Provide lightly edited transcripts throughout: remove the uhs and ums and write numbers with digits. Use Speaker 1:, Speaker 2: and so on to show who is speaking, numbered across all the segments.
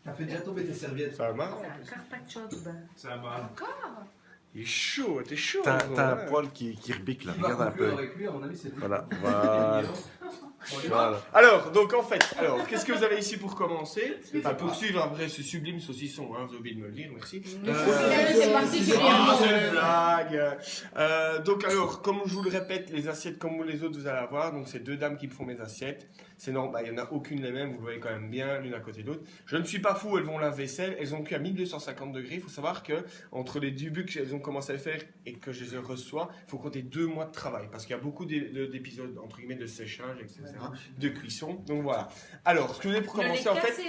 Speaker 1: T'as fait déjà tomber tes serviettes.
Speaker 2: Ça va marrant.
Speaker 3: C'est un carpaccio de beurre.
Speaker 4: Ça va.
Speaker 3: Encore?
Speaker 2: Il est chaud, t'es chaud.
Speaker 5: T'as un
Speaker 2: ouais.
Speaker 5: poil qui repique là,
Speaker 1: Qui va
Speaker 5: regarde un
Speaker 1: conclure
Speaker 5: peu.
Speaker 1: avec lui, à mon avis, c'est lui.
Speaker 5: Voilà, voilà. Voilà.
Speaker 2: Alors, donc en fait, qu'est-ce que vous avez ici pour commencer? Enfin, poursuivre après ce sublime saucisson, hein, vous avez oublié de me le dire, merci.
Speaker 3: C'est particulièrement.
Speaker 2: C'est une blague. Donc alors, comme je vous le répète, les assiettes comme les autres, vous allez avoir. Donc c'est deux dames qui me font mes assiettes. C'est normal, il n'y en a aucune les mêmes, vous le voyez quand même bien, l'une à côté de l'autre. Je ne suis pas fou, elles vont la vaisselle, elles ont cuit à 1250 degrés. Il faut savoir que entre les débuts qu'elles ont commencé à faire et que je les reçois, il faut compter 2 mois de travail. Parce qu'il y a beaucoup d'épisodes, entre guillemets, de séchage, etc., de cuisson. Donc voilà. Alors, ce que je voulais pour commencer, en fait,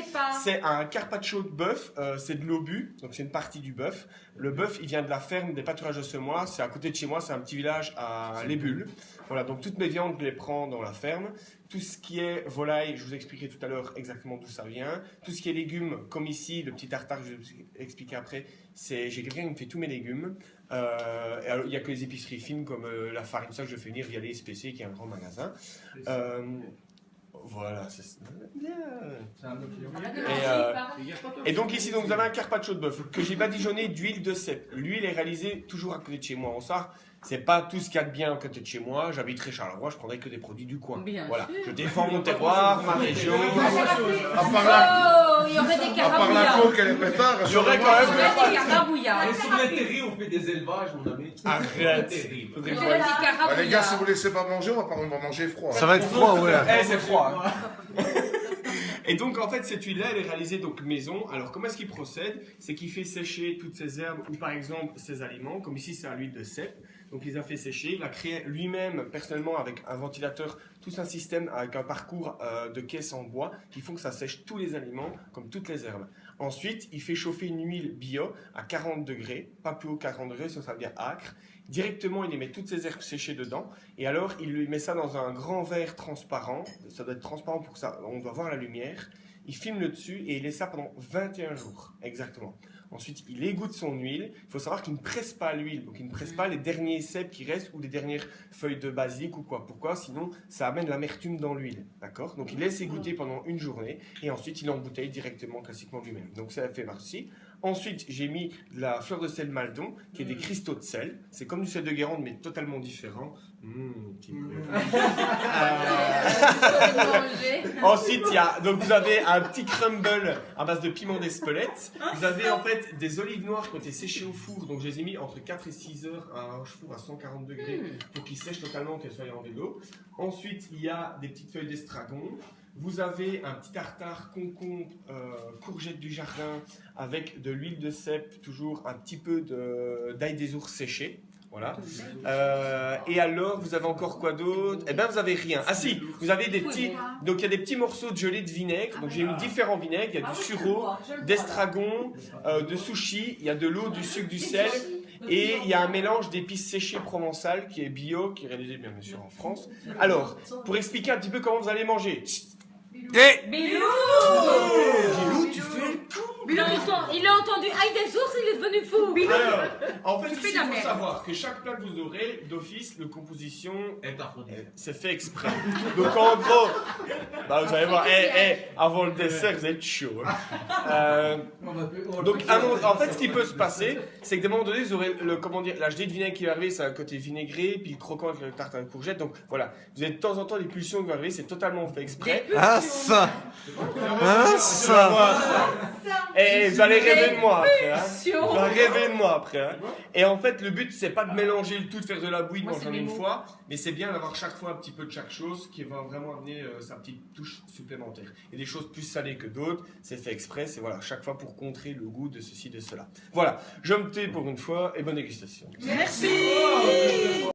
Speaker 2: c'est un carpaccio de bœuf, c'est de l'obus, donc c'est une partie du bœuf. Le bœuf, il vient de la ferme des pâturages de semois, c'est à côté de chez moi, c'est un petit village à Les Bulles. Voilà, donc toutes mes viandes, je les prends dans la ferme. Tout ce qui est volaille, je vous expliquerai tout à l'heure exactement d'où ça vient. Tout ce qui est légumes, comme ici, le petit tartare que je vais vous expliquer après, j'ai quelqu'un qui me fait tous mes légumes. Il n'y a que les épiceries fines comme la farine, ça que je fais venir via les SPC, qui est un grand magasin. Voilà, c'est bien.
Speaker 1: C'est un autre
Speaker 2: Et donc ici, donc, vous avez un carpaccio de bœuf que j'ai badigeonné d'huile de cèpe. L'huile est réalisée toujours à côté de chez moi en Sarre. C'est pas tout ce qu'il y a de bien à côté de chez moi. J'habiterai Charleroi, je prendrai que des produits du coin.
Speaker 3: Bien
Speaker 2: voilà.
Speaker 3: sûr.
Speaker 2: Je défends mon terroir, ma région.
Speaker 5: À part la,
Speaker 3: Oh, il y aurait des
Speaker 5: à part la
Speaker 3: carabouillards.
Speaker 5: coque et les pétards,
Speaker 2: J'aurais quand
Speaker 3: Il y
Speaker 2: même.
Speaker 3: aurait des carabouillards.
Speaker 1: Et sur l'intérêt, on fait des élevages, mon ami.
Speaker 2: Arrête.
Speaker 1: Terrible.
Speaker 2: Faudrait
Speaker 3: Il
Speaker 2: que
Speaker 3: y
Speaker 2: je
Speaker 3: aurait
Speaker 2: voie.
Speaker 3: des
Speaker 5: les gars, si
Speaker 3: carabouillards.
Speaker 5: vous laissez pas manger, on va manger froid.
Speaker 6: Ça va être froid, ouais.
Speaker 2: Eh, c'est froid. Hein. Et donc en fait cette huile-là, elle est réalisée donc maison. Alors comment est-ce qu'il procède? C'est qu'il fait sécher toutes ces herbes ou par exemple ces aliments. Comme ici c'est à l'huile de cèpe. Donc il les a fait sécher. Il a créé lui-même personnellement avec un ventilateur tout un système avec un parcours de caisses en bois qui font que ça sèche tous les aliments comme toutes les herbes. Ensuite il fait chauffer une huile bio à 40 degrés, pas plus haut 40 degrés, sinon ça devient âcre. Directement, il y met toutes ces herbes séchées dedans et alors il lui met ça dans un grand verre transparent. Ça doit être transparent pour que ça, on doit voir la lumière. Il filme le dessus et il laisse ça pendant 21 jours, exactement. Ensuite, il égoutte son huile. Il faut savoir qu'il ne presse pas l'huile, donc il ne presse pas les derniers cèpes qui restent ou les dernières feuilles de basilic ou quoi. Pourquoi? Sinon, ça amène l'amertume dans l'huile, d'accord? Donc il laisse égoutter pendant une journée et ensuite il embouteille directement classiquement lui-même. Donc ça fait partie. Ensuite, j'ai mis de la fleur de sel Maldon, qui est des cristaux de sel. C'est comme du sel de Guérande, mais totalement différent. Ensuite, donc vous avez un petit crumble à base de piment d'Espelette. Vous avez en fait des olives noires qui ont été séchées au four. Donc je les ai mis entre 4 et 6 heures à un four à 140 degrés pour qu'ils sèchent totalement, qu'elles soient en vélo. Ensuite, il y a des petites feuilles d'estragon. Vous avez un petit tartare concombre, courgette du jardin avec de l'huile de cèpe, toujours un petit peu d'ail des ours séché. Voilà. Et alors, vous avez encore quoi d'autre? Eh bien, vous avez rien. Ah si, vous avez des petits. Donc, il y a des petits morceaux de gelée de vinaigre. Donc, j'ai mis différents vinaigres. Il y a du sureau, d'estragon, de sushi. Il y a de l'eau, du sucre, du sel. Et il y a un mélange d'épices séchées provençales qui est bio, qui est réalisé bien sûr en France. Alors, pour expliquer un petit peu comment vous allez manger.
Speaker 3: Bilou!
Speaker 2: Bilou, tu fais le con.
Speaker 3: Bilou, il a entendu aïe des ours, il est devenu fou.
Speaker 2: Alors, en fait,
Speaker 3: fais
Speaker 2: il
Speaker 3: de la
Speaker 2: faut
Speaker 3: merde.
Speaker 2: savoir que chaque plat que vous aurez, d'office, la composition
Speaker 1: Et t'as fondé.
Speaker 2: c'est fait exprès. Donc en gros, bah, vous allez voir, avant le dessert, vous êtes chaud. Hein. Donc en fait, ce qui peut se passer, c'est que de un moment donné, vous aurez la gelée de vinaigre qui va arriver, c'est un côté vinaigré, puis le croquant avec le tartare de courgette. Donc voilà, vous avez de temps en temps des pulsions qui vont arriver, c'est totalement fait exprès.
Speaker 6: Ah ça. Ah ça.
Speaker 2: Et vous allez rêver de moi après. Hein.
Speaker 3: Pulsions.
Speaker 2: Vous allez rêver de moi après. Hein. Et en fait, le but, c'est pas de mélanger le tout, de faire de la bouillie, de
Speaker 3: Moi,
Speaker 2: manger
Speaker 3: c'est
Speaker 2: en
Speaker 3: mes
Speaker 2: une
Speaker 3: mots.
Speaker 2: fois, mais c'est bien d'avoir chaque fois un petit peu de chaque chose qui va vraiment amener sa petite touche supplémentaire. Il y a des choses plus salées que d'autres, c'est fait exprès, c'est voilà, chaque fois pour contrer le goût de ceci, de cela. Voilà, je me tais pour une fois et bonne dégustation.
Speaker 3: Merci.